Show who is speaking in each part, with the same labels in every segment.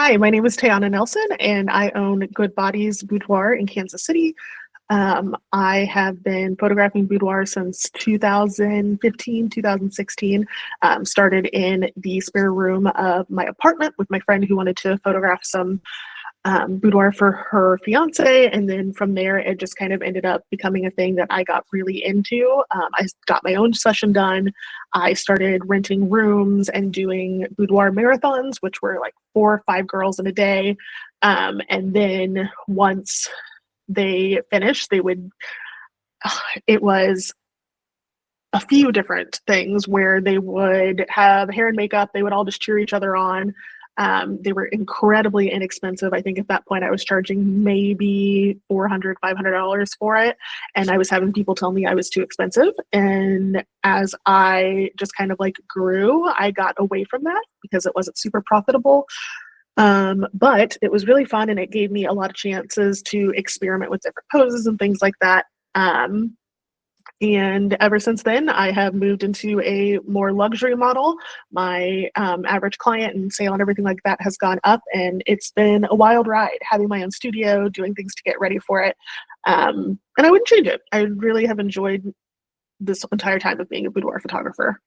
Speaker 1: Hi, my name is Tayanna Nelson, and I own Good Bodies Boudoir in Kansas City. I have been photographing boudoir since 2015, 2016. Started in the spare room of my apartment with my friend who wanted to photograph some boudoir for her fiance. And then from there, it just kind of ended up becoming a thing that I got really into. I got my own session done. I started renting rooms and doing boudoir marathons, which were like 4 or 5 girls in a day. And then once they finished, it was a few different things where they would have hair and makeup. They would all just cheer each other on. They were incredibly inexpensive. I think at that point I was charging maybe $400, $500 for it. And I was having people tell me I was too expensive. And as I just kind of like grew, I got away from that because it wasn't super profitable. But it was really fun and it gave me a lot of chances to experiment with different poses and things like that. And ever since then, I have moved into a more luxury model. My average client and sale and everything like that has gone up, and it's been a wild ride having my own studio, doing things to get ready for it. And I wouldn't change it. I really have enjoyed this entire time of being a boudoir photographer.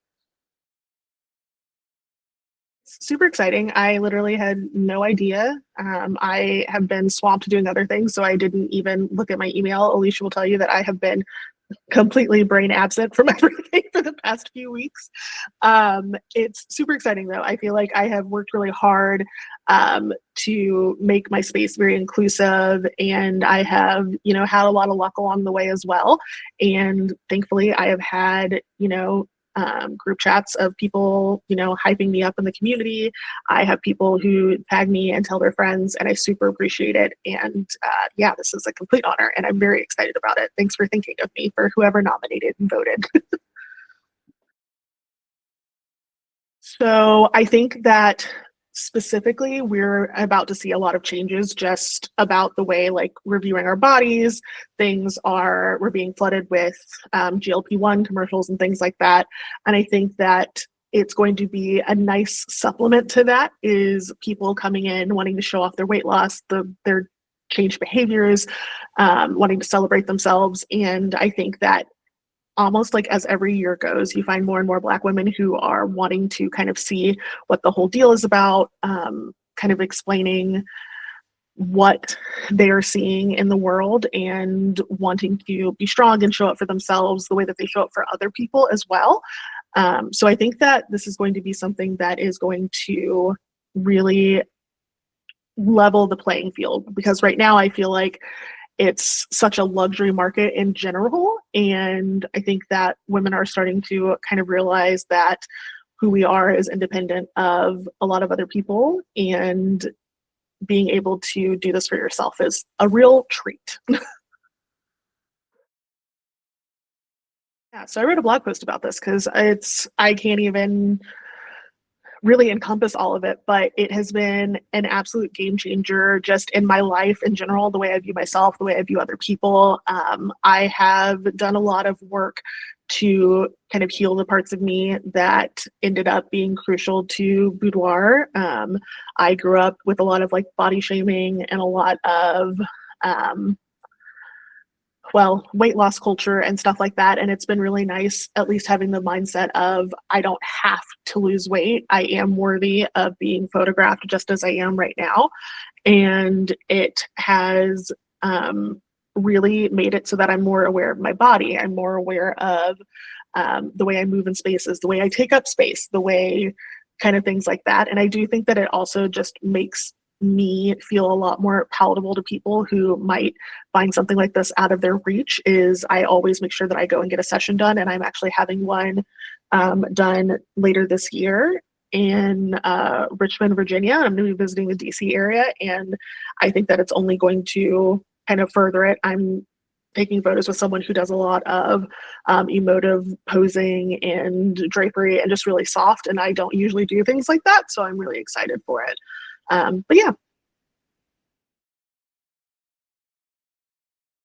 Speaker 1: Super exciting. I literally had no idea. I have been swamped doing other things, so I didn't even look at my email. Alicia will tell you that I have been completely brain absent from everything for the past few weeks. It's super exciting though. I feel like I have worked really hard to make my space very inclusive, and I have, had a lot of luck along the way as well. And thankfully I have had, group chats of people, hyping me up in the community. I have people who tag me and tell their friends, and I super appreciate it. And yeah, this is a complete honor, and I'm very excited about it. Thanks for thinking of me, for whoever nominated and voted. So I think that specifically we're about to see a lot of changes just about the way like we're viewing our bodies. We're being flooded with GLP-1 commercials and things like that. And I think that it's going to be a nice supplement to that is people coming in wanting to show off their weight loss, their changed behaviors, wanting to celebrate themselves. And I think that almost like as every year goes, you find more and more Black women who are wanting to kind of see what the whole deal is about, kind of explaining what they are seeing in the world and wanting to be strong and show up for themselves the way that they show up for other people as well. So I think that this is going to be something that is going to really level the playing field, because right now I feel like it's such a luxury market in general. And I think that women are starting to kind of realize that who we are is independent of a lot of other people. And being able to do this for yourself is a real treat. Yeah, so I wrote a blog post about this because I can't even really encompass all of it, but it has been an absolute game changer just in my life in general, the way I view myself, the way I view other people. I have done a lot of work to kind of heal the parts of me that ended up being crucial to boudoir. I grew up with a lot of like body shaming and a lot of weight loss culture and stuff like that. And it's been really nice, at least having the mindset of I don't have to lose weight. I am worthy of being photographed just as I am right now. And it has really made it so that I'm more aware of my body. I'm more aware of the way I move in spaces, the way I take up space, the way kind of things like that. And I do think that it also just makes me feel a lot more palatable to people who might find something like this out of their reach. Is I always make sure that I go and get a session done, and I'm actually having one done later this year in Richmond, Virginia. I'm going to be visiting the DC area, and I think that it's only going to kind of further it. I'm taking photos with someone who does a lot of emotive posing and drapery and just really soft, and I don't usually do things like that, so I'm really excited for it. But yeah,